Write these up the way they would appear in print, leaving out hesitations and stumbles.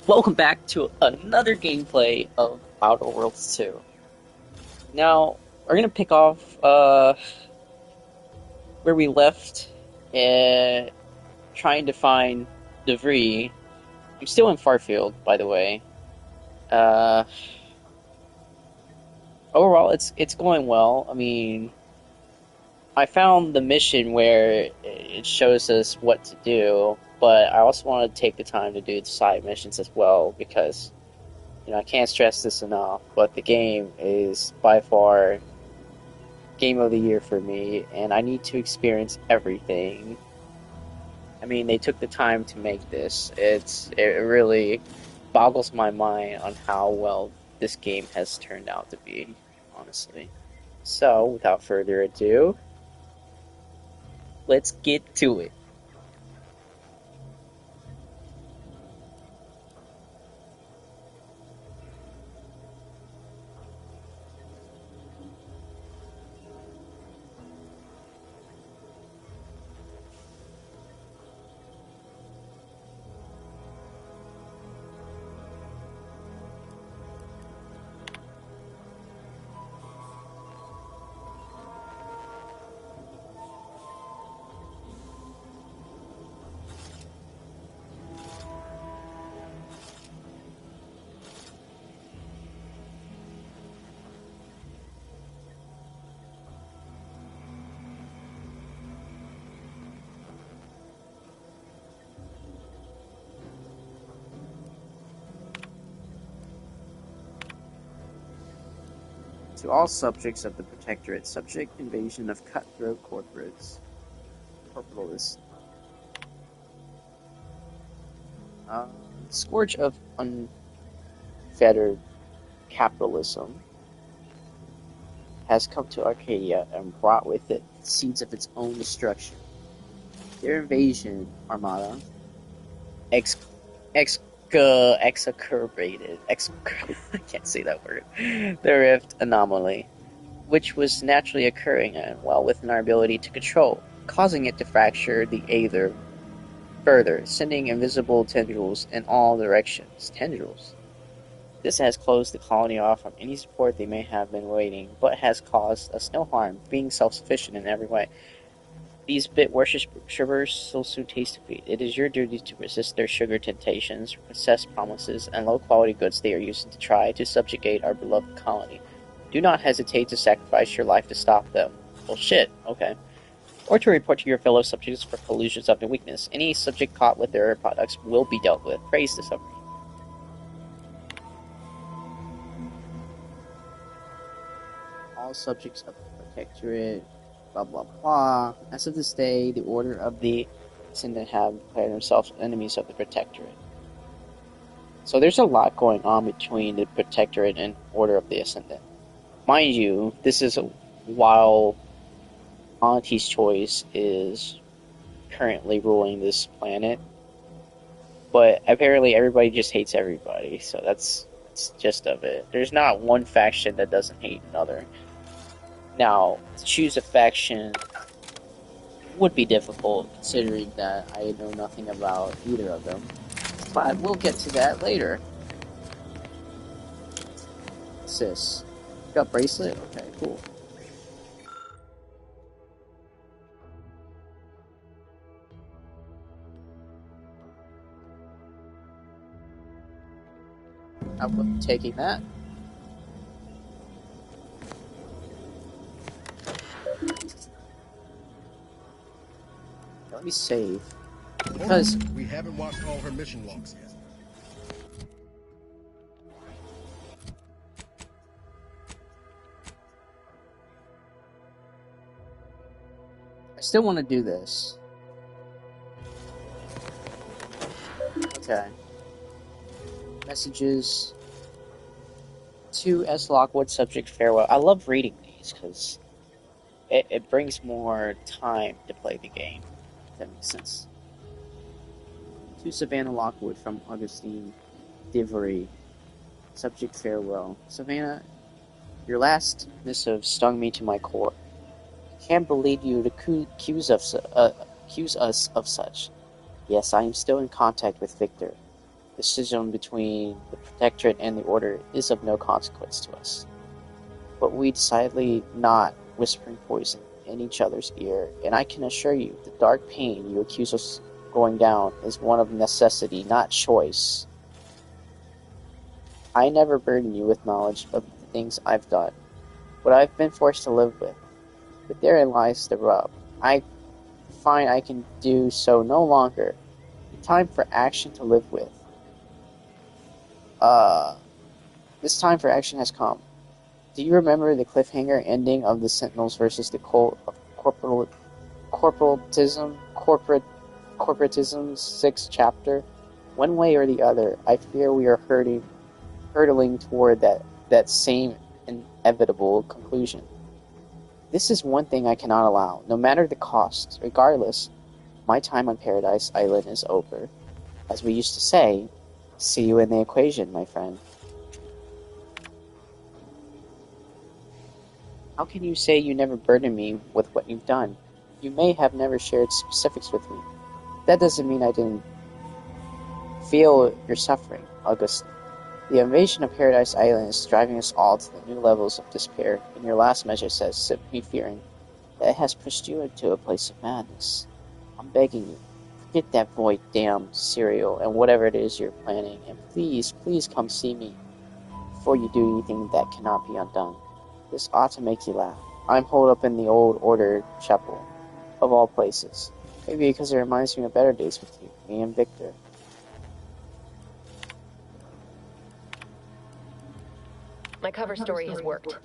Welcome back to another gameplay of Outer Worlds 2. Now, we're gonna pick off where we left and trying to find debris. I'm still in Farfield, by the way. Uh, Overall, it's going well. I mean, I found the mission where it shows us what to do, but I also want to take the time to do the side missions as well because I can't stress this enough, but the game is by far game of the year for me, and I need to experience everything. I mean, they took the time to make this. It really boggles my mind on how well this game has turned out to be, honestly. So, without further ado, let's get to it. To all subjects of the Protectorate, subject invasion of cutthroat corporalists. Scourge of unfettered capitalism has come to Arcadia and brought with it seeds of its own destruction. Their invasion armada ex ex exacerbated I can't say that word. The rift anomaly, which was naturally occurring and well within our ability to control, causing it to fracture the aether further, sending invisible tendrils in all directions. Tendrils. This has closed the colony off from any support they may have been waiting, but has caused us no harm, being self-sufficient in every way. These bit worshippers so soon taste defeat. It is your duty to resist their sugar temptations, recess promises, and low-quality goods they are using to try to subjugate our beloved colony. Do not hesitate to sacrifice your life to stop them. Well, shit, okay. Or to report to your fellow subjects for collusions of their weakness. Any subject caught with their products will be dealt with. Praise the summary. All subjects of the Protectorate, blah blah blah. As of this day, the Order of the Ascendant have declared themselves enemies of the Protectorate. So there's a lot going on between the Protectorate and Order of the Ascendant. Mind you, this is while Auntie's Choice is currently ruling this planet, but apparently everybody just hates everybody, so that's the gist of it. There's not one faction that doesn't hate another. Now, to choose a faction would be difficult, considering that I know nothing about either of them. But we'll get to that later. Sis. You got bracelet? Okay, cool. I will be taking that. Let me save. Because we haven't watched all her mission logs yet. I still want to do this. Okay. Messages. To S. Lockwood, subject farewell. I love reading these because it brings more time to play the game. If that makes sense. To Savannah Lockwood from Augustine Divery, subject farewell. Savannah, your last missive stung me to my core. I can't believe you to accuse us of such. Yes, I am still in contact with Victor. The decision between the Protectorate and the Order is of no consequence to us. But we decidedly not whispering poison in each other's ear, and I can assure you the dark pain you accuse us going down is one of necessity, not choice. I never burden you with knowledge of the things I've done, what I've been forced to live with. But therein lies the rub. I find I can do so no longer. The time for action to live with. This time for action has come. Do you remember the cliffhanger ending of the Sentinels versus the cult of corporatism's 6th chapter? One way or the other, I fear we are hurtling toward that same inevitable conclusion. This is one thing I cannot allow, no matter the cost. Regardless, my time on Paradise Island is over. As we used to say, see you in the equation, my friend. How can you say you never burden me with what you've done? You may have never shared specifics with me. That doesn't mean I didn't feel your suffering, August. The invasion of Paradise Island is driving us all to the new levels of despair, and your last measure says me fearing that it has pushed you into a place of madness. I'm begging you, forget that void damn cereal and whatever it is you're planning, and please, please come see me before you do anything that cannot be undone. This ought to make you laugh. I'm holed up in the old order chapel, of all places. Maybe because it reminds me of better days with you, me and Victor. My cover story has worked.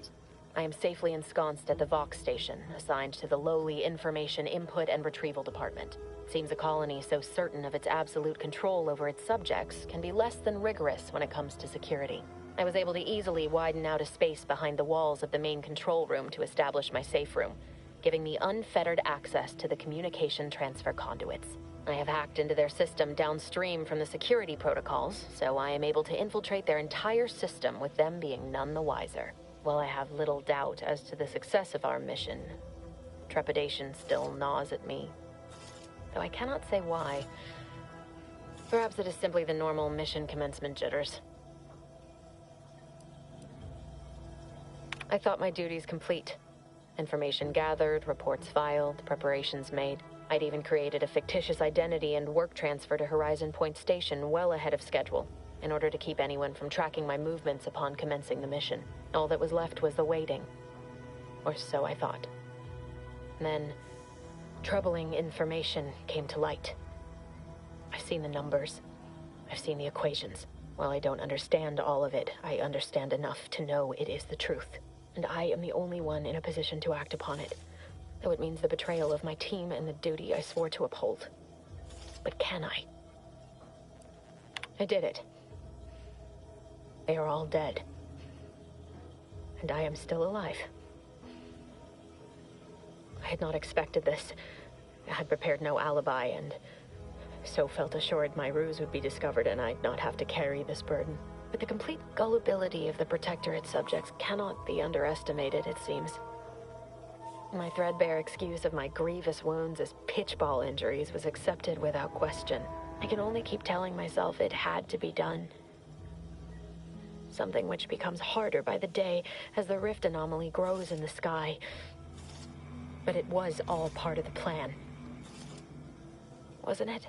I am safely ensconced at the Vox station, assigned to the lowly Information Input and Retrieval Department. Seems a colony so certain of its absolute control over its subjects can be less than rigorous when it comes to security. I was able to easily widen out a space behind the walls of the main control room to establish my safe room, giving me unfettered access to the communication transfer conduits. I have hacked into their system downstream from the security protocols, so I am able to infiltrate their entire system with them being none the wiser. While I have little doubt as to the success of our mission, trepidation still gnaws at me. Though I cannot say why. Perhaps it is simply the normal mission commencement jitters. I thought my duties complete. Information gathered, reports filed, preparations made. I'd even created a fictitious identity and work transfer to Horizon Point Station well ahead of schedule, in order to keep anyone from tracking my movements upon commencing the mission. All that was left was the waiting. Or so I thought. Then, troubling information came to light. I've seen the numbers. I've seen the equations. While I don't understand all of it, I understand enough to know it is the truth. And I am the only one in a position to act upon it. Though it means the betrayal of my team and the duty I swore to uphold. But can I? I did it. They are all dead. And I am still alive. I had not expected this. I had prepared no alibi, and so felt assured my ruse would be discovered and I'd not have to carry this burden. But the complete gullibility of the Protectorate subjects cannot be underestimated, it seems. My threadbare excuse of my grievous wounds as pitchball injuries was accepted without question. I can only keep telling myself it had to be done. Something which becomes harder by the day as the rift anomaly grows in the sky. But it was all part of the plan. Wasn't it?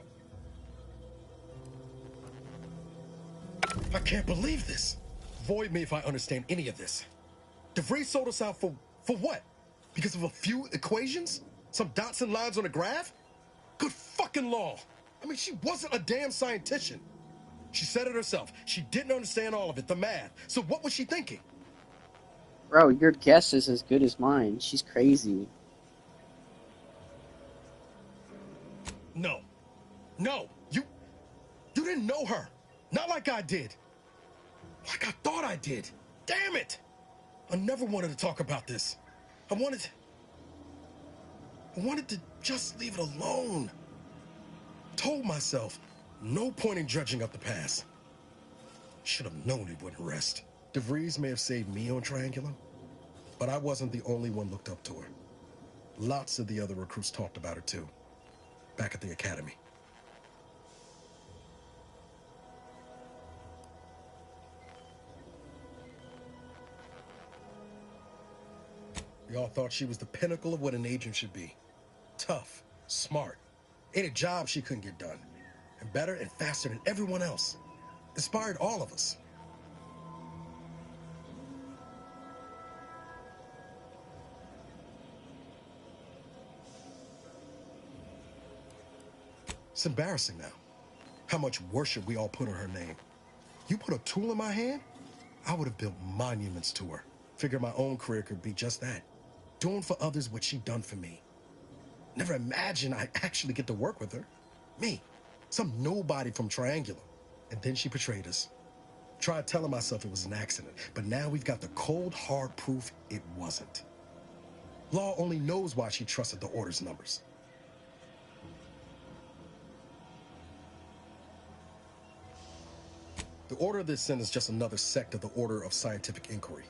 I can't believe this. Void me if I understand any of this. DeVries sold us out for what? Because of a few equations? Some dots and lines on a graph? Good fucking law. I mean, she wasn't a damn scientician. She said it herself. She didn't understand all of it, the math. So what was she thinking? Bro, your guess is as good as mine. She's crazy. No. No. You didn't know her. Not like I did. Like I thought I did. Damn it! I never wanted to talk about this. I wanted to just leave it alone. Told myself, no point in dredging up the past. Should have known it wouldn't rest. DeVries may have saved me on Triangulum, but I wasn't the only one looked up to her. Lots of the other recruits talked about her too, back at the academy. We all thought she was the pinnacle of what an agent should be. Tough, smart, ain't a job she couldn't get done. And better and faster than everyone else. Inspired all of us. It's embarrassing now. How much worship we all put on her name. You put a tool in my hand, I would have built monuments to her. Figured my own career could be just that. Doing for others what she done for me. Never imagined I'd actually get to work with her. Me, some nobody from Triangular. And then she betrayed us. Tried telling myself it was an accident, but now we've got the cold, hard proof it wasn't. Law only knows why she trusted the Order's numbers. The Order of the Sin is just another sect of the Order of Scientific Inquiry.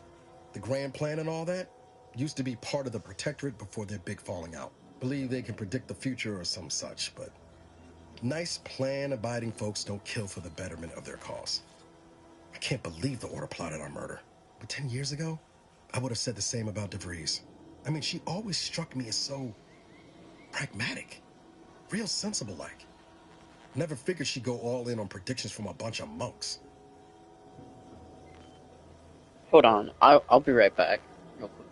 The grand plan and all that used to be part of the Protectorate before their big falling out. Believe they can predict the future or some such, but nice plan-abiding folks don't kill for the betterment of their cause. I can't believe the Order plotted our murder. But 10 years ago, I would have said the same about DeVries. I mean, she always struck me as so pragmatic, real sensible-like. Never figured she'd go all in on predictions from a bunch of monks. Hold on, I'll be right back. Real quick.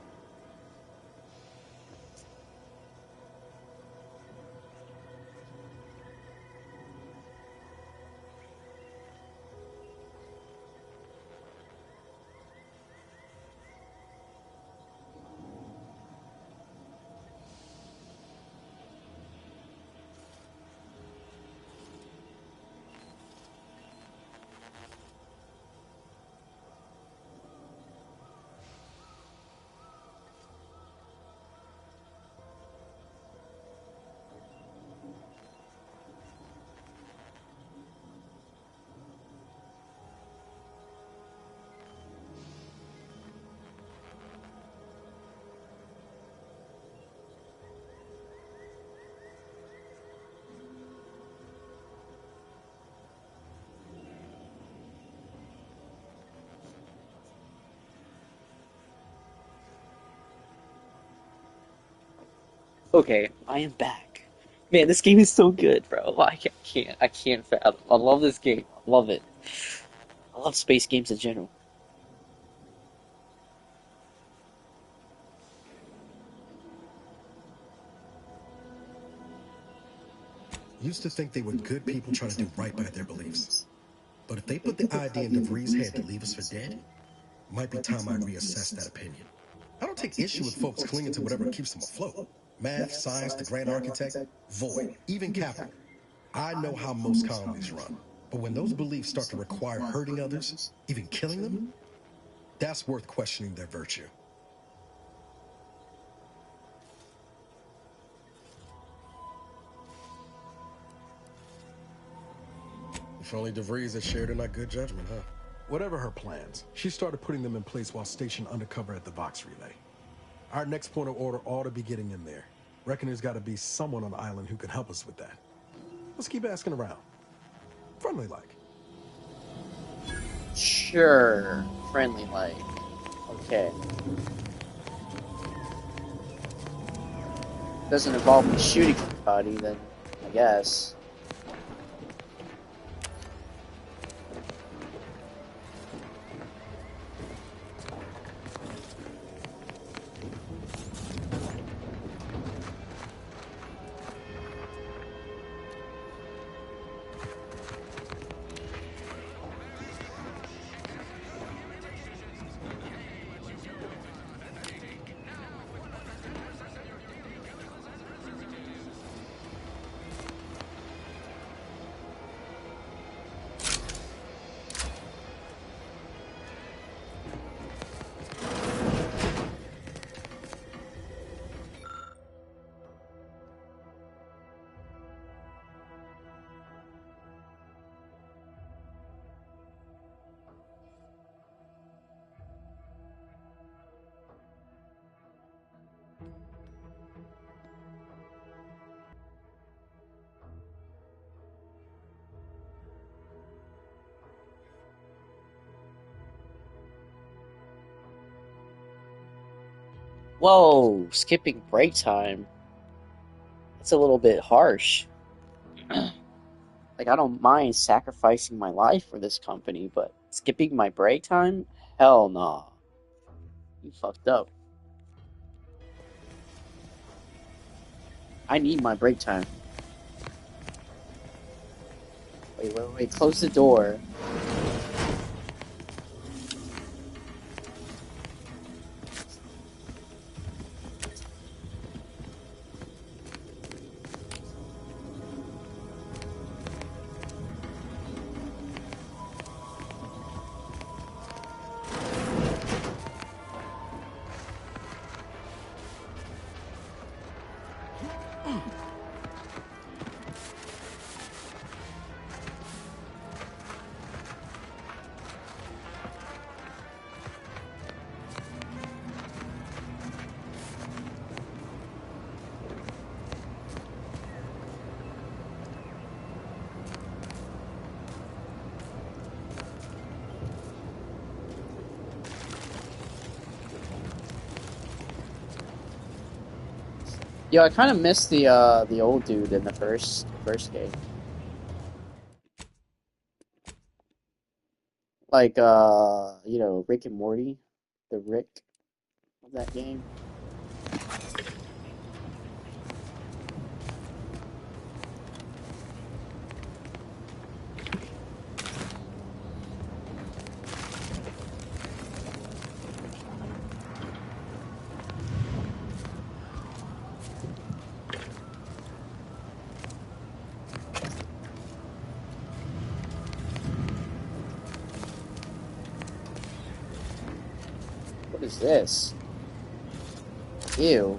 Okay, I am back. Man, this game is so good, bro. I can't fathom. I love this game. I love it. I love space games in general. Used to think they were good people trying to do right by their beliefs. But if they put the idea in DeVries' head to leave us for dead, might be time I reassess that opinion. I don't take issue with folks clinging to whatever keeps them afloat. Math, science, the grand architect, void, even capital. I know how most colonies run. But when those beliefs start to require hurting others, even killing them, that's worth questioning their virtue. If only DeVries had shared in our good judgment, huh? Whatever her plans, she started putting them in place while stationed undercover at the Vox Relay. Our next point of order ought to be getting in there. Reckon there's got to be someone on the island who can help us with that. Let's keep asking around. Friendly like. Sure, friendly like. Okay. Doesn't involve me shooting somebody, then I guess. Whoa, skipping break time. It's a little bit harsh. Like, I don't mind sacrificing my life for this company, but skipping my break time? Hell nah. You fucked up. I need my break time. Wait. Close the door. Yo, I kind of missed the old dude in the first game. Like you know, Rick and Morty, the Rick of that game. What is this? Ew.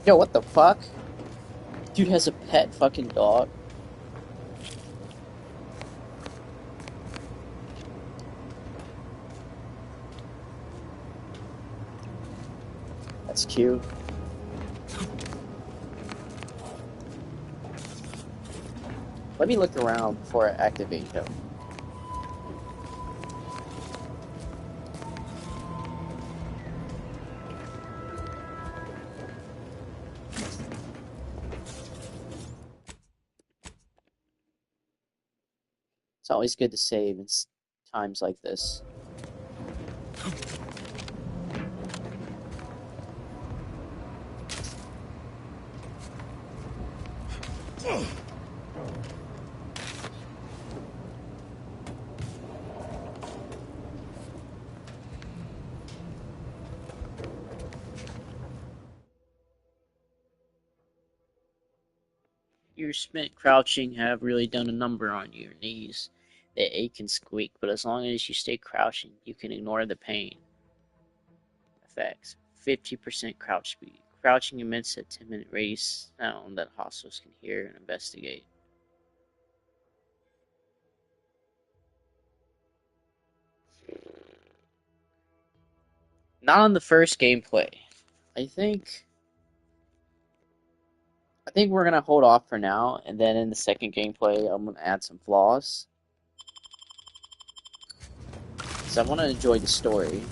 Yo, what the fuck? Dude has a pet fucking dog. That's cute. Let me look around before I activate him. It's always good to save in times like this. Your spent crouching have really done a number on your knees. They ache and squeak, but as long as you stay crouching, you can ignore the pain. Effects. 50% crouch speed. Crouching emits a 10-minute radius sound that hostiles can hear and investigate. Not on the first gameplay. I think we're gonna hold off for now, and then in the second gameplay, I'm gonna add some flaws. So I want to enjoy the story.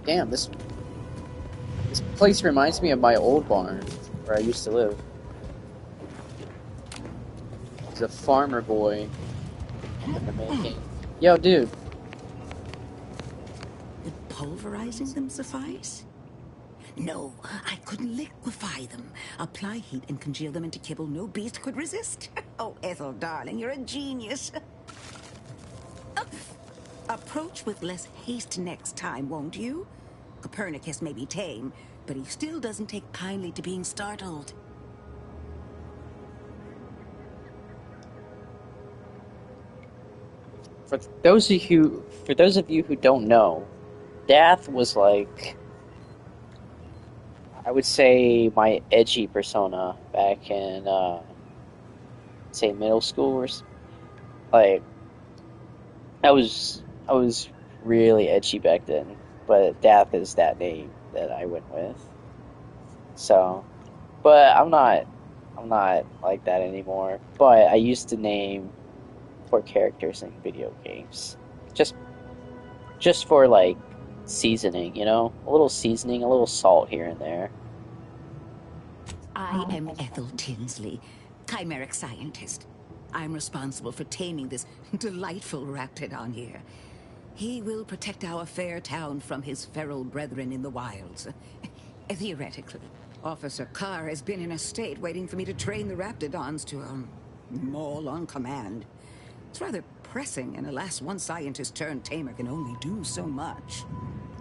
Damn, this place reminds me of my old barn where I used to live. He's a farmer boy in the making. Yo, dude. Would pulverizing them suffice? No, I could liquefy them. Apply heat and congeal them into kibble no beast could resist. Oh, Ethel, darling, you're a genius. Approach with less haste next time, won't you? Copernicus may be tame, but he still doesn't take kindly to being startled. For those of you who don't know, Dath was like, I would say, my edgy persona back in say middle school or like I was really edgy back then, but Dath is that name that I went with. So, but I'm not like that anymore. But I used to name for characters in video games, just just for like seasoning, you know, a little seasoning, a little salt here and there. I am Ethel Tinsley, chimeric scientist. I'm responsible for taming this delightful raptidon here. He will protect our fair town from his feral brethren in the wilds. Theoretically, Officer Carr has been in a state waiting for me to train the raptidons to, maul on command. It's rather pressing, and alas, one scientist turned tamer can only do so much.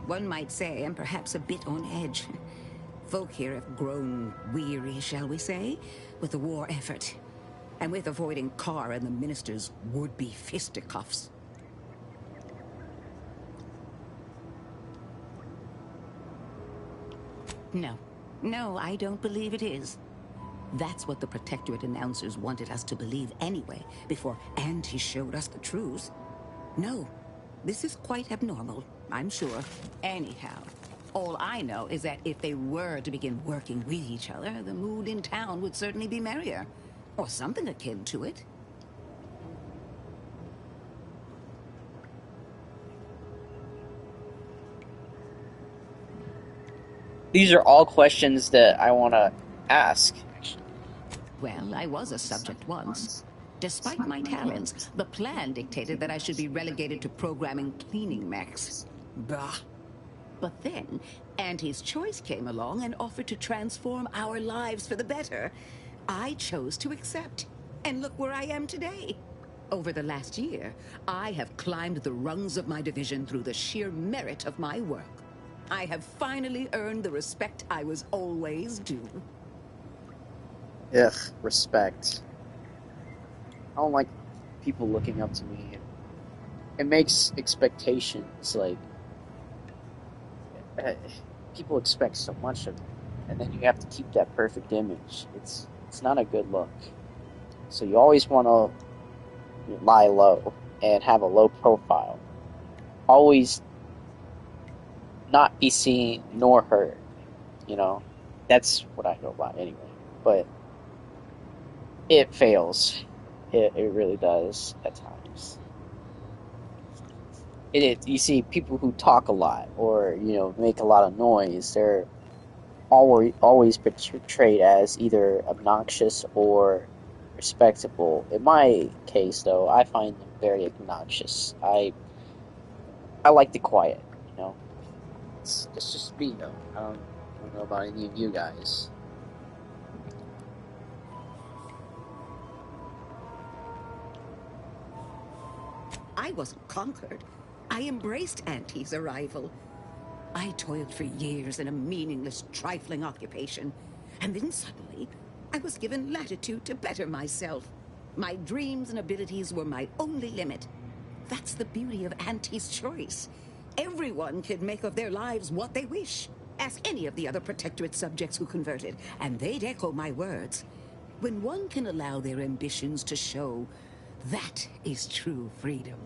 One might say I'm perhaps a bit on edge. Folk here have grown weary, shall we say, with the war effort, and with avoiding Carr and the minister's would-be fisticuffs. No, I don't believe it is. That's what the Protectorate announcers wanted us to believe anyway, before Auntie showed us the truth. No, this is quite abnormal, I'm sure. Anyhow, all I know is that if they were to begin working with each other, the mood in town would certainly be merrier. Or something akin to it. These are all questions that I want to ask. Well, I was a subject once. Despite my talents, the plan dictated that I should be relegated to programming cleaning mechs. Bah. But then, Auntie's Choice came along and offered to transform our lives for the better. I chose to accept. And look where I am today. Over the last year, I have climbed the rungs of my division through the sheer merit of my work. I have finally earned the respect I was always due. Ugh, respect. I don't like people looking up to me. It makes expectations like people expect so much of you, and then you have to keep that perfect image. It's not a good look. So you always want to lie low and have a low profile. Always not be seen nor heard. You know, that's what I go by anyway. But it fails. It really does at times. You see people who talk a lot or make a lot of noise. They're always portrayed as either obnoxious or respectable. In my case, though, I find them very obnoxious. I like the quiet. It's just me, though. I don't know about any of you guys. I wasn't conquered. I embraced Auntie's arrival. I toiled for years in a meaningless, trifling occupation. And then suddenly, I was given latitude to better myself. My dreams and abilities were my only limit. That's the beauty of Auntie's Choice. Everyone can make of their lives what they wish. Ask any of the other Protectorate subjects who converted, and they'd echo my words. When one can allow their ambitions to show, that is true freedom.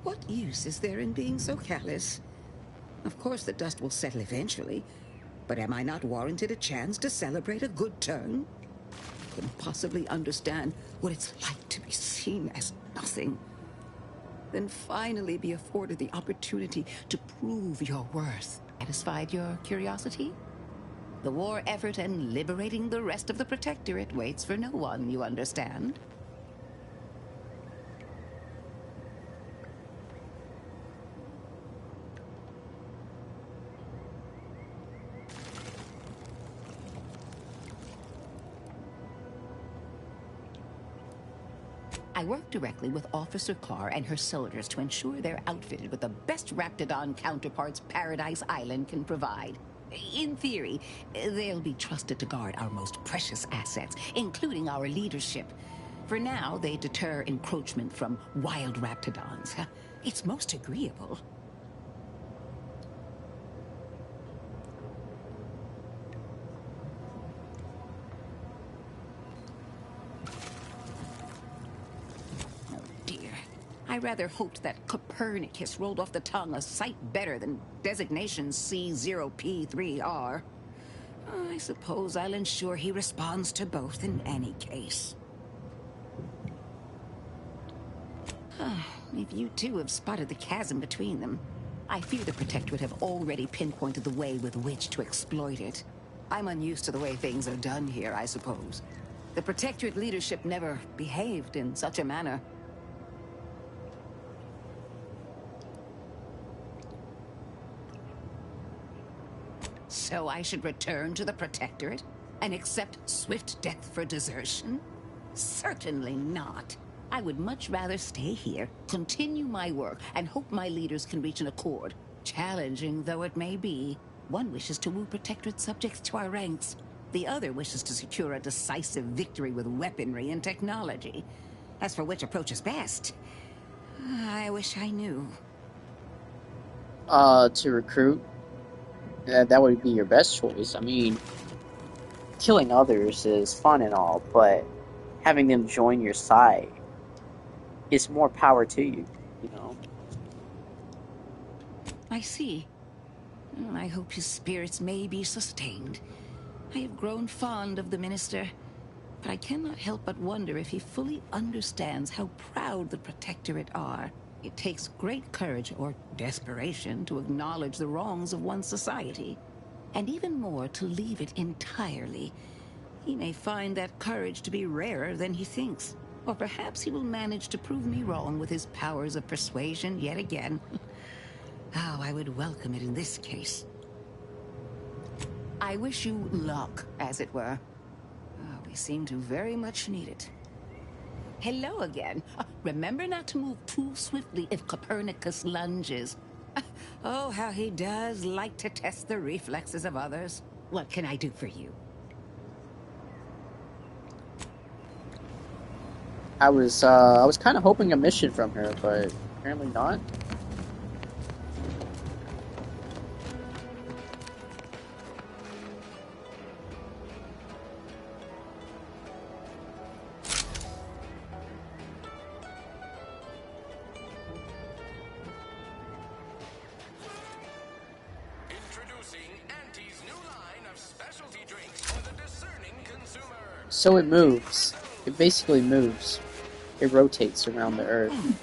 What use is there in being so callous? Of course the dust will settle eventually, but am I not warranted a chance to celebrate a good turn? Couldn't possibly understand what it's like to be seen as nothing. Then finally be afforded the opportunity to prove your worth. Satisfied your curiosity? The war effort and liberating the rest of the Protectorate waits for no one, you understand? I work directly with Officer Carr and her soldiers to ensure they're outfitted with the best Raptidon counterparts Paradise Island can provide. In theory, they'll be trusted to guard our most precious assets, including our leadership. For now, they deter encroachment from wild Raptidons. It's most agreeable. I rather hoped that Copernicus rolled off the tongue a sight better than designation C0P3R. I suppose I'll ensure he responds to both in any case. If you two have spotted the chasm between them, I fear the Protectorate have already pinpointed the way with which to exploit it. I'm unused to the way things are done here, I suppose. The Protectorate leadership never behaved in such a manner. So I should return to the Protectorate and accept swift death for desertion? Certainly not. I would much rather stay here, continue my work, and hope my leaders can reach an accord. Challenging though it may be, one wishes to woo Protectorate subjects to our ranks. The other wishes to secure a decisive victory with weaponry and technology. As for which approach is best, I wish I knew. To recruit, that would be your best choice. I mean, killing others is fun and all, but having them join your side is more power to you, you know? I see. I hope his spirits may be sustained. I have grown fond of the Minister, but I cannot help but wonder if he fully understands how proud the Protectorate are. It takes great courage or desperation to acknowledge the wrongs of one's society, and even more to leave it entirely. He may find that courage to be rarer than he thinks, or perhaps he will manage to prove me wrong with his powers of persuasion yet again. How I would welcome it in this case. I wish you luck, as it were. We seem to very much need it. Hello again. Remember not to move too swiftly if Copernicus lunges. Oh, how he does like to test the reflexes of others. What can I do for you? I was kind of hoping a mission from her, but apparently not. So it moves. It basically moves. It rotates around the Earth.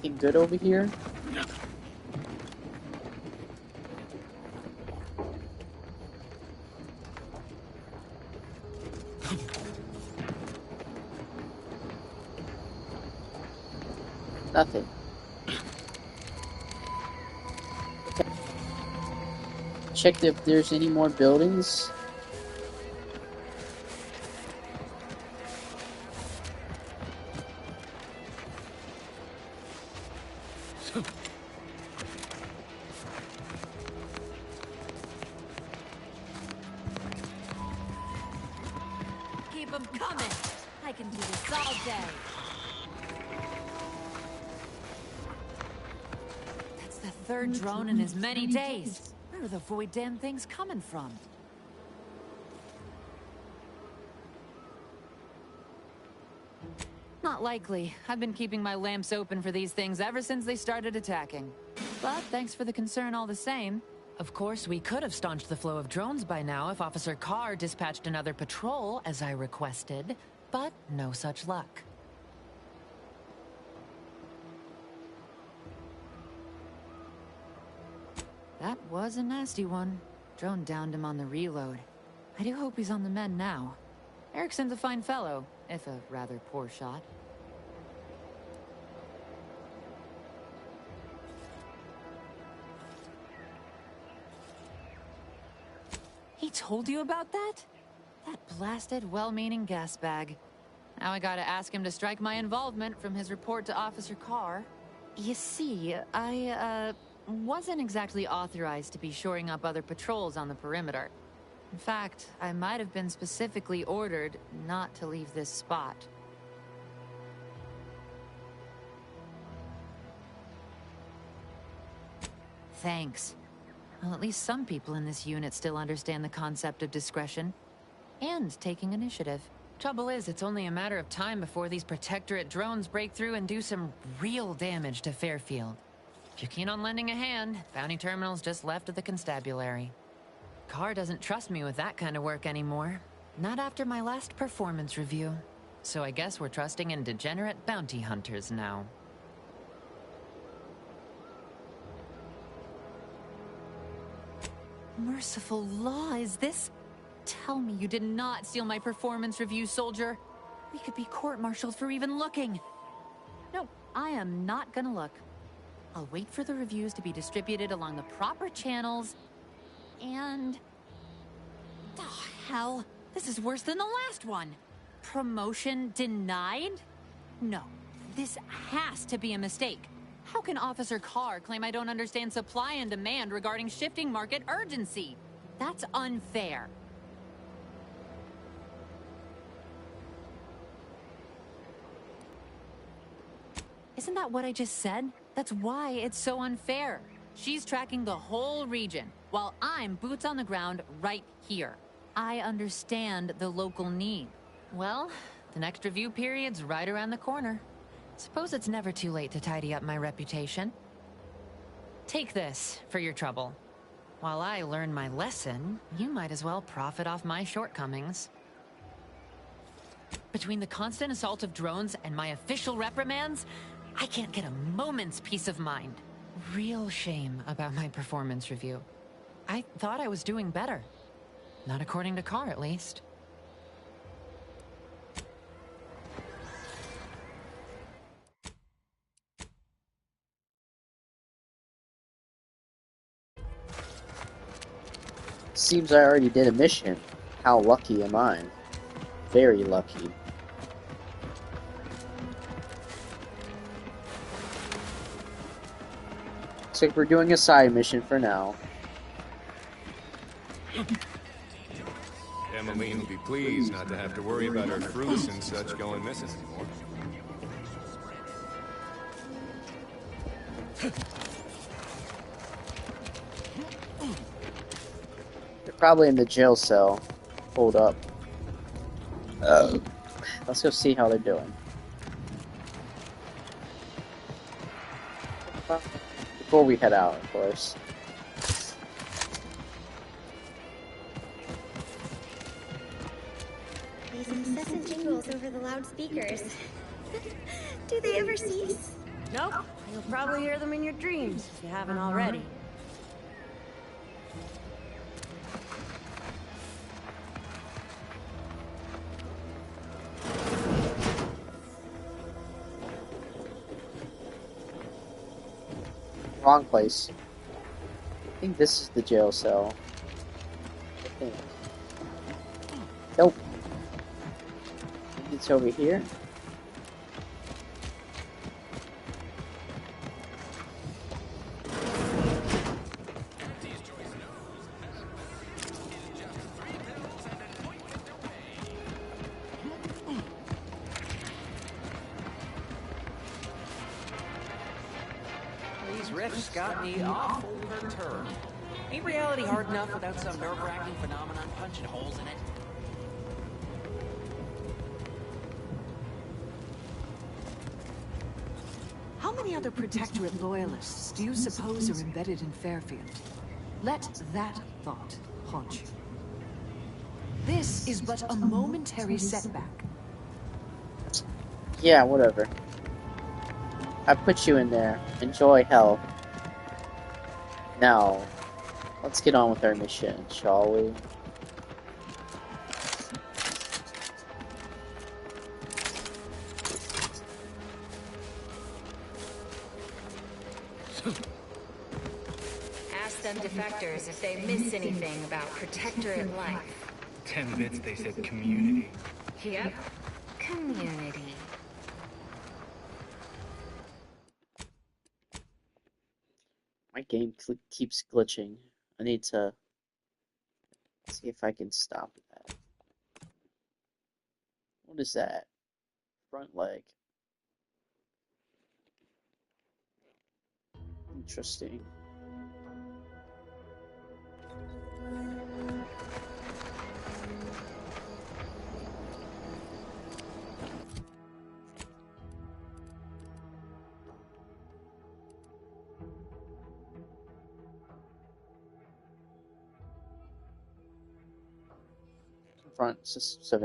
Anything good over here? Nothing. Check if there's any more buildings. Keep them coming. I can do this all day. That's the third drone in as many days. Where are the void damn things coming from? Not likely. I've been keeping my lamps open for these things ever since they started attacking. But thanks for the concern all the same. Of course, we could have staunched the flow of drones by now if Officer Carr dispatched another patrol, as I requested. But no such luck. That was a nasty one. Drone downed him on the reload. I do hope he's on the mend now. Erickson's a fine fellow, if a rather poor shot. He told you about that? That blasted, well-meaning gas bag. Now I gotta ask him to strike my involvement from his report to Officer Carr. You see, I wasn't exactly authorized to be shoring up other patrols on the perimeter. In fact, I might have been specifically ordered not to leave this spot. Thanks. Well, at least some people in this unit still understand the concept of discretion and taking initiative. Trouble is, it's only a matter of time before these Protectorate drones break through and do some real damage to Fairfield. If you're keen on lending a hand, bounty terminal's just left of the constabulary. Carr doesn't trust me with that kind of work anymore. Not after my last performance review. So I guess we're trusting in degenerate bounty hunters now. Merciful law, is this? Tell me you did not steal my performance review, soldier. We could be court-martialed for even looking. No, I am not gonna look. I'll wait for the reviews to be distributed along the proper channels, and... Oh, hell. This is worse than the last one. Promotion denied? No, this has to be a mistake. How can Officer Carr claim I don't understand supply and demand regarding shifting market urgency? That's unfair. Isn't that what I just said? That's why it's so unfair. She's tracking the whole region, while I'm boots on the ground right here. I understand the local need. Well, the next review period's right around the corner. Suppose it's never too late to tidy up my reputation. Take this for your trouble. While I learn my lesson, you might as well profit off my shortcomings. Between the constant assault of drones and my official reprimands, I can't get a moment's peace of mind. Real shame about my performance review. I thought I was doing better. Not according to Carr, at least. Seems I already did a mission. How lucky am I? Very lucky. Looks like we're doing a side mission for now. Emmeline will be pleased not to have to worry about her fruits and such going missing anymore. They're probably in the jail cell. Hold up. Let's go see how they're doing. Before we head out, of course. These incessant jingles over the loudspeakers. Do they ever cease? Nope. You'll probably hear them in your dreams if you haven't already. Wrong place. I think this is the jail cell. I think. Nope. Maybe it's over here. Riff's got me awful perturbed. Ain't reality hard enough without some nerve-wracking phenomenon punching holes in it? How many other Protectorate loyalists do you suppose are embedded in Fairfield? Let that thought haunt you. This is but a momentary setback. Yeah, whatever. I put you in there. Enjoy hell. Now, let's get on with our mission, shall we? Ask them defectors if they miss anything about Protectorate life. 10 bits, they said community. Yep. Community. My game keeps glitching. I need to see if I can stop that. What is that? Front leg. Interesting. Front, Savannah.